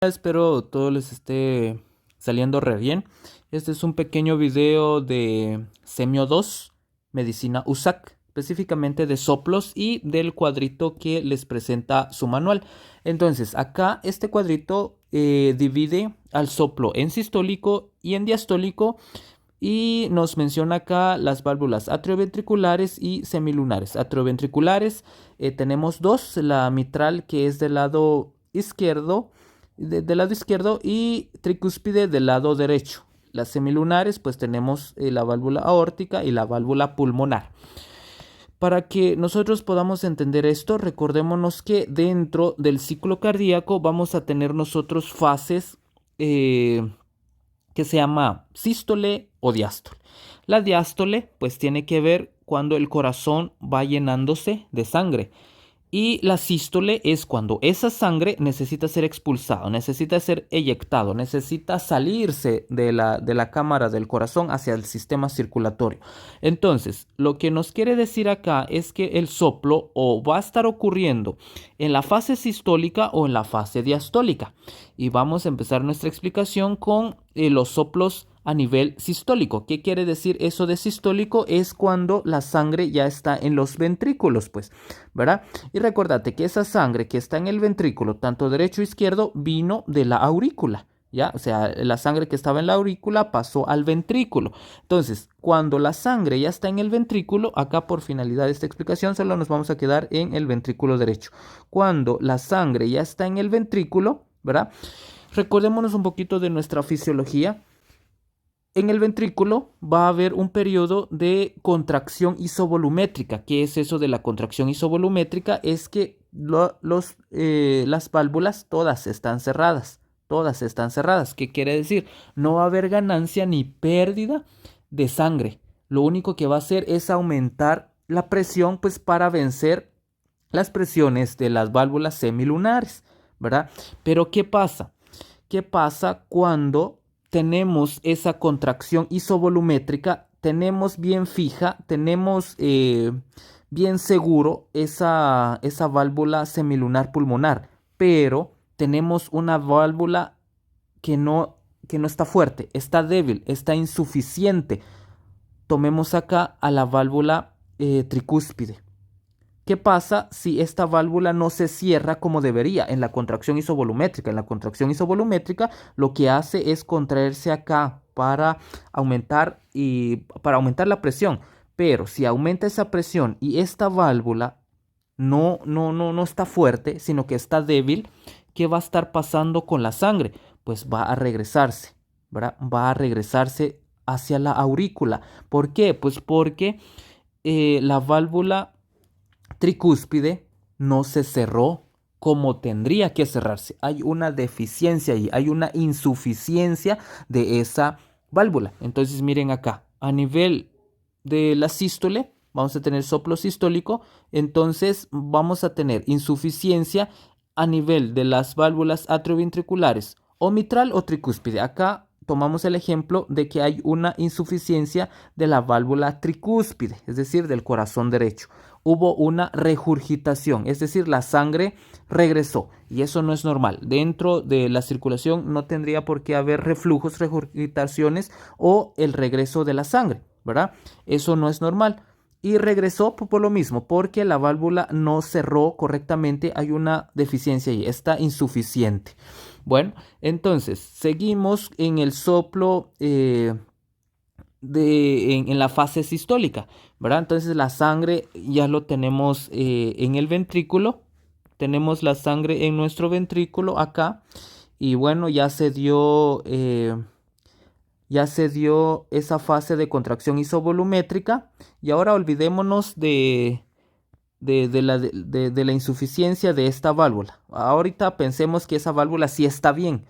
Espero todo les esté saliendo re bien. Este es un pequeño video de Semio 2, Medicina USAC, específicamente de soplos y del cuadrito que les presenta su manual. Entonces, acá este cuadrito divide al soplo en sistólico y en diastólico y nos menciona acá las válvulas atrioventriculares y semilunares. Atrioventriculares tenemos dos, la mitral que es del lado izquierdo, del lado izquierdo y tricúspide del lado derecho. Las semilunares pues tenemos la válvula aórtica y la válvula pulmonar. Para que nosotros podamos entender esto, recordémonos que dentro del ciclo cardíaco vamos a tener nosotros fases que se llama sístole o diástole. La diástole pues tiene que ver cuando el corazón va llenándose de sangre. Y la sístole es cuando esa sangre necesita ser expulsada, necesita ser eyectado, necesita salirse de la cámara del corazón hacia el sistema circulatorio. Entonces, lo que nos quiere decir acá es que el soplo o va a estar ocurriendo en la fase sistólica o en la fase diastólica. Y vamos a empezar nuestra explicación con los soplos a nivel sistólico. ¿Qué quiere decir eso de sistólico? Es cuando la sangre ya está en los ventrículos, pues, ¿verdad? Y recordate que esa sangre que está en el ventrículo, tanto derecho e izquierdo, vino de la aurícula. ¿Ya? O sea, la sangre que estaba en la aurícula pasó al ventrículo. Entonces, cuando la sangre ya está en el ventrículo, acá por finalidad de esta explicación solo nos vamos a quedar en el ventrículo derecho. Cuando la sangre ya está en el ventrículo, ¿verdad? Recordémonos un poquito de nuestra fisiología. En el ventrículo va a haber un periodo de contracción isovolumétrica. ¿Qué es eso de la contracción isovolumétrica? Es que las válvulas todas están cerradas. Todas están cerradas. ¿Qué quiere decir? No va a haber ganancia ni pérdida de sangre. Lo único que va a hacer es aumentar la presión, pues, para vencer las presiones de las válvulas semilunares, ¿verdad? Pero ¿qué pasa? ¿Qué pasa cuando tenemos esa contracción isovolumétrica? Tenemos bien fija, tenemos bien seguro esa válvula semilunar pulmonar, pero tenemos una válvula que no está fuerte, está débil, está insuficiente. Tomemos acá a la válvula tricúspide. ¿Qué pasa si esta válvula no se cierra como debería en la contracción isovolumétrica? En la contracción isovolumétrica lo que hace es contraerse acá para aumentar la presión. Pero si aumenta esa presión y esta válvula no está fuerte, sino que está débil, ¿qué va a estar pasando con la sangre? Pues va a regresarse, ¿verdad? Va a regresarse hacia la aurícula. ¿Por qué? Pues porque la válvula tricúspide no se cerró como tendría que cerrarse. Hay una deficiencia ahí, hay una insuficiencia de esa válvula. Entonces miren acá, a nivel de la sístole, vamos a tener soplo sistólico, entonces vamos a tener insuficiencia a nivel de las válvulas atrioventriculares o mitral o tricúspide. Acá tomamos el ejemplo de que hay una insuficiencia de la válvula tricúspide, es decir, del corazón derecho. Hubo una regurgitación, es decir, la sangre regresó y eso no es normal. Dentro de la circulación no tendría por qué haber reflujos, regurgitaciones o el regreso de la sangre, ¿verdad? Eso no es normal. Y regresó por lo mismo, porque la válvula no cerró correctamente, hay una deficiencia ahí, está insuficiente. Bueno, entonces seguimos en el soplo en la fase sistólica, ¿verdad? Entonces la sangre ya lo tenemos en el ventrículo, tenemos la sangre en nuestro ventrículo acá y bueno, ya se dio esa fase de contracción isovolumétrica y ahora olvidémonos de la insuficiencia de esta válvula. Ahorita pensemos que esa válvula sí está bien,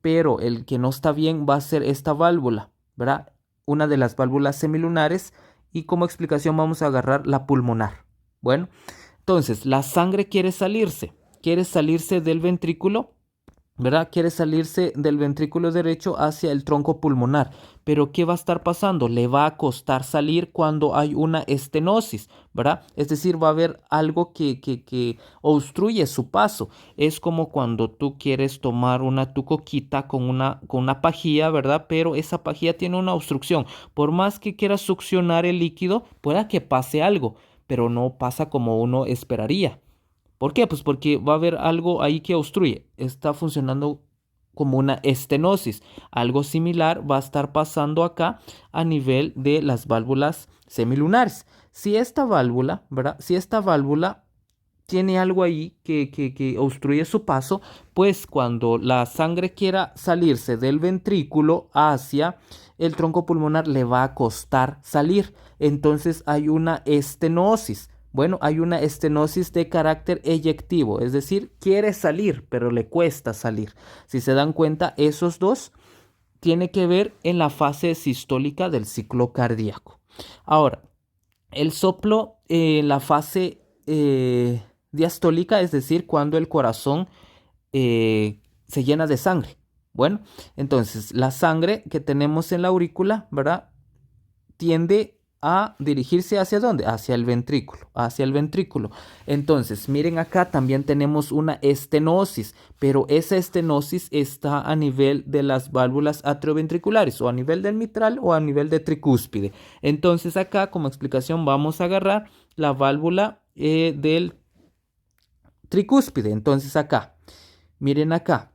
pero el que no está bien va a ser esta válvula, ¿verdad? Una de las válvulas semilunares y como explicación vamos a agarrar la pulmonar. Bueno, entonces la sangre quiere salirse del ventrículo ¿verdad? Quiere salirse del ventrículo derecho hacia el tronco pulmonar. Pero ¿qué va a estar pasando? Le va a costar salir cuando hay una estenosis, ¿verdad? Es decir, va a haber algo que obstruye su paso. Es como cuando tú quieres tomar tu coquita con una pajilla, ¿verdad? Pero esa pajilla tiene una obstrucción. Por más que quieras succionar el líquido, pueda que pase algo, pero no pasa como uno esperaría. ¿Por qué? Pues porque va a haber algo ahí que obstruye. Está funcionando como una estenosis. Algo similar va a estar pasando acá a nivel de las válvulas semilunares. Si esta válvula, ¿verdad? Si esta válvula tiene algo ahí que obstruye su paso, pues cuando la sangre quiera salirse del ventrículo hacia el tronco pulmonar le va a costar salir. Entonces hay una estenosis. Bueno, hay una estenosis de carácter eyectivo, es decir, quiere salir, pero le cuesta salir. Si se dan cuenta, esos dos tiene que ver en la fase sistólica del ciclo cardíaco. Ahora, el soplo en la fase diastólica, es decir, cuando el corazón se llena de sangre. Bueno, entonces la sangre que tenemos en la aurícula, ¿verdad? Tiende a dirigirse hacia dónde? Hacia el ventrículo, hacia el ventrículo. Entonces, miren acá también tenemos una estenosis, pero esa estenosis está a nivel de las válvulas atrioventriculares, o a nivel del mitral o a nivel de tricúspide. Entonces, acá como explicación vamos a agarrar la válvula del tricúspide. Entonces, acá, miren acá,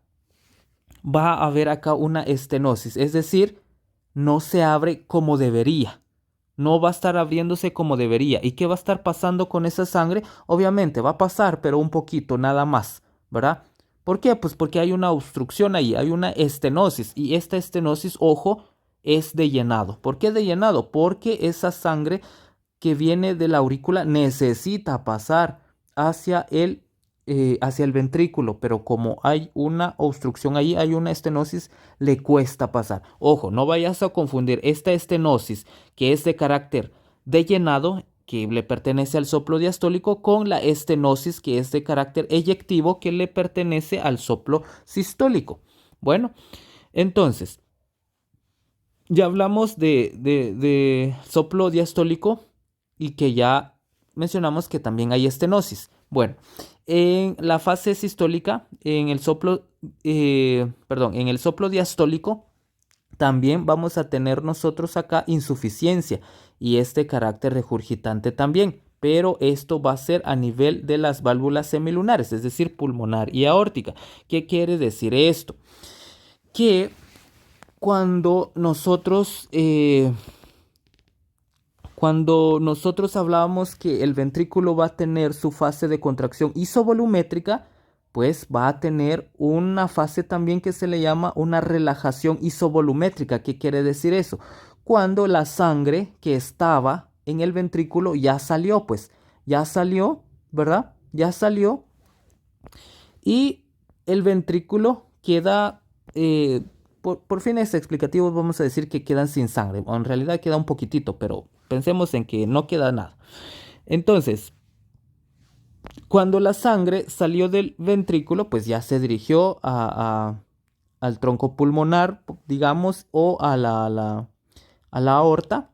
va a haber acá una estenosis, es decir, no se abre como debería. No va a estar abriéndose como debería. ¿Y qué va a estar pasando con esa sangre? Obviamente va a pasar, pero un poquito, nada más, ¿verdad? ¿Por qué? Pues porque hay una obstrucción ahí, hay una estenosis. Y esta estenosis, ojo, es de llenado. ¿Por qué de llenado? Porque esa sangre que viene de la aurícula necesita pasar hacia hacia el ventrículo, pero como hay una obstrucción ahí, hay una estenosis, le cuesta pasar. Ojo, no vayas a confundir esta estenosis que es de carácter de llenado, que le pertenece al soplo diastólico, con la estenosis que es de carácter eyectivo, que le pertenece al soplo sistólico. Bueno, entonces, ya hablamos de soplo diastólico y que ya mencionamos que también hay estenosis. Bueno, en la fase sistólica, en el soplo diastólico, también vamos a tener nosotros acá insuficiencia y este carácter regurgitante también. Pero esto va a ser a nivel de las válvulas semilunares, es decir, pulmonar y aórtica. ¿Qué quiere decir esto? Que cuando nosotros hablábamos que el ventrículo va a tener su fase de contracción isovolumétrica, pues va a tener una fase también que se le llama una relajación isovolumétrica. ¿Qué quiere decir eso? Cuando la sangre que estaba en el ventrículo ya salió, pues ya salió, ¿verdad? Ya salió y el ventrículo queda, por fines explicativos vamos a decir que quedan sin sangre, o en realidad queda un poquitito, pero pensemos en que no queda nada. Entonces, cuando la sangre salió del ventrículo, pues ya se dirigió al tronco pulmonar, digamos, o a la aorta,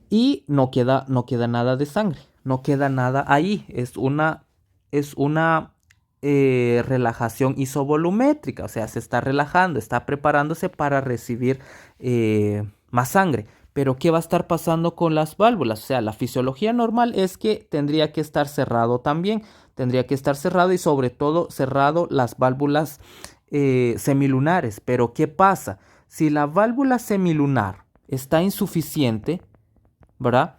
y no queda nada de sangre, no queda nada ahí. Es una relajación isovolumétrica, o sea, se está relajando, está preparándose para recibir más sangre. Pero ¿qué va a estar pasando con las válvulas? O sea, la fisiología normal es que tendría que estar cerrado también, tendría que estar cerrado y sobre todo cerrado las válvulas semilunares. Pero ¿qué pasa? Si la válvula semilunar está insuficiente, ¿verdad?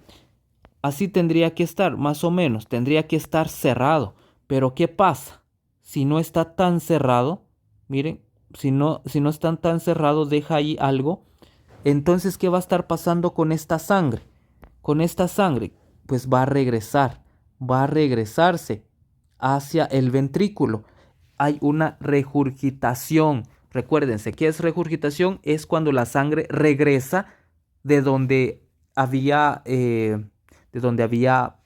Así tendría que estar, más o menos, tendría que estar cerrado. Pero ¿qué pasa? Si no está tan cerrado, miren, si no está tan cerrado, deja ahí algo. Entonces, ¿qué va a estar pasando con esta sangre? Con esta sangre, pues va a regresarse hacia el ventrículo. Hay una regurgitación. Recuérdense, ¿qué es regurgitación? Es cuando la sangre regresa de donde había, eh, de donde había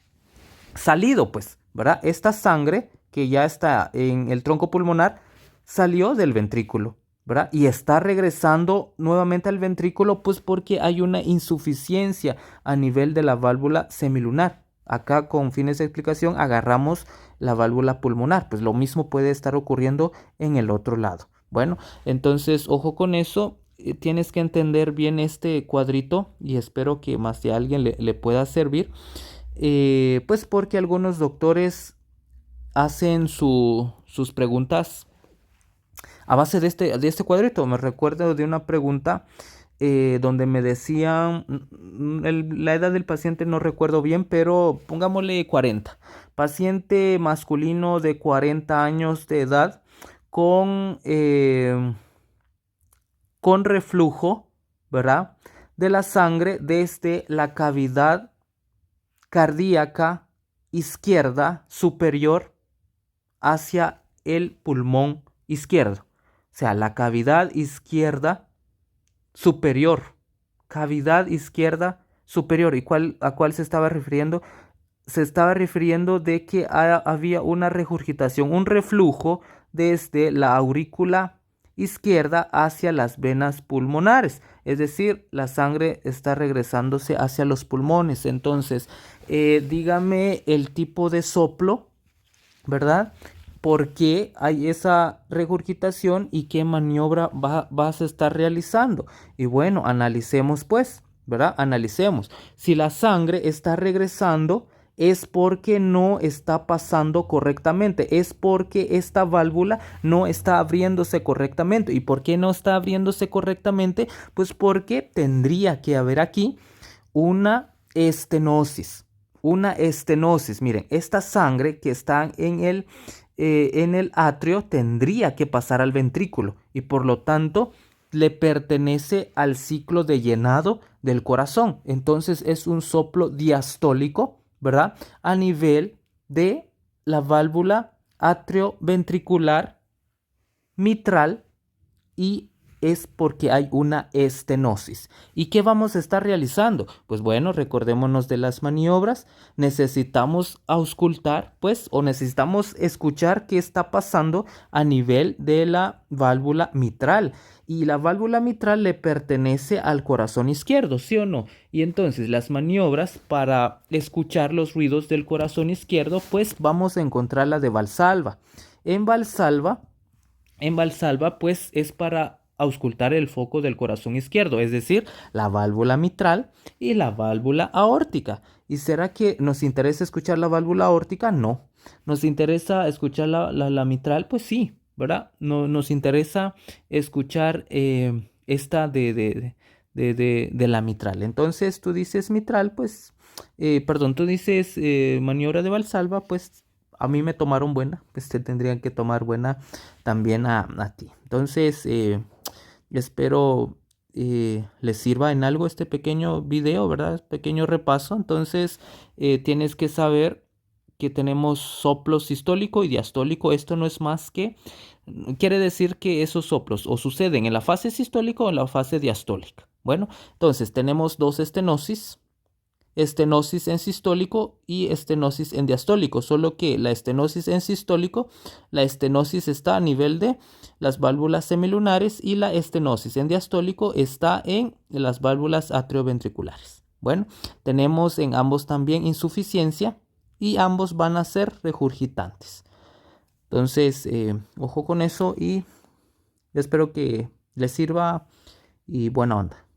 salido, pues, ¿verdad? Esta sangre que ya está en el tronco pulmonar salió del ventrículo, ¿verdad? Y está regresando nuevamente al ventrículo, pues porque hay una insuficiencia a nivel de la válvula semilunar. Acá, con fines de explicación, agarramos la válvula pulmonar, pues lo mismo puede estar ocurriendo en el otro lado. Bueno, entonces ojo con eso. Tienes que entender bien este cuadrito y espero que más de alguien le pueda servir. Pues porque algunos doctores hacen sus preguntas a base de este cuadrito. Me recuerdo de una pregunta donde me decían, la edad del paciente no recuerdo bien, pero pongámosle 40. Paciente masculino de 40 años de edad con, con reflujo, ¿verdad? De la sangre desde la cavidad cardíaca izquierda superior hacia el pulmón izquierdo. O sea, la cavidad izquierda superior. Cavidad izquierda superior. ¿Y a cuál se estaba refiriendo? Se estaba refiriendo de que había una regurgitación, un reflujo desde la aurícula izquierda hacia las venas pulmonares. Es decir, la sangre está regresándose hacia los pulmones. Entonces, dígame el tipo de soplo, ¿verdad? ¿Por qué hay esa regurgitación y qué maniobra vas a estar realizando? Y bueno, analicemos pues, ¿verdad? Analicemos. Si la sangre está regresando, es porque no está pasando correctamente, es porque esta válvula no está abriéndose correctamente. ¿Y por qué no está abriéndose correctamente? Pues porque tendría que haber aquí una estenosis. Una estenosis. Miren, esta sangre que está en el atrio tendría que pasar al ventrículo y por lo tanto le pertenece al ciclo de llenado del corazón. Entonces es un soplo diastólico, ¿verdad? A nivel de la válvula atrioventricular mitral y es porque hay una estenosis. ¿Y qué vamos a estar realizando? Pues bueno, recordémonos de las maniobras. Necesitamos auscultar, pues, o necesitamos escuchar qué está pasando a nivel de la válvula mitral. Y la válvula mitral le pertenece al corazón izquierdo, ¿sí o no? Y entonces las maniobras para escuchar los ruidos del corazón izquierdo, pues vamos a encontrar la de Valsalva. En Valsalva pues es para auscultar el foco del corazón izquierdo, es decir, la válvula mitral y la válvula aórtica. ¿Y será que nos interesa escuchar la válvula aórtica? No. ¿Nos interesa escuchar la mitral? Pues sí, ¿verdad? No, nos interesa escuchar esta de la mitral. Entonces tú dices mitral, pues, perdón, tú dices maniobra de Valsalva, pues a mí me tomaron buena, pues te tendrían que tomar buena también a ti. Entonces, espero les sirva en algo este pequeño video, ¿verdad? Pequeño repaso. Entonces, tienes que saber que tenemos soplo sistólico y diastólico. Esto no es más que, quiere decir que esos soplos o suceden en la fase sistólica o en la fase diastólica. Bueno, entonces tenemos dos estenosis. Estenosis en sistólico y estenosis en diastólico, solo que la estenosis en sistólico, la estenosis está a nivel de las válvulas semilunares y la estenosis en diastólico está en las válvulas atrioventriculares. Bueno, tenemos en ambos también insuficiencia y ambos van a ser regurgitantes. Entonces, ojo con eso y espero que les sirva y buena onda.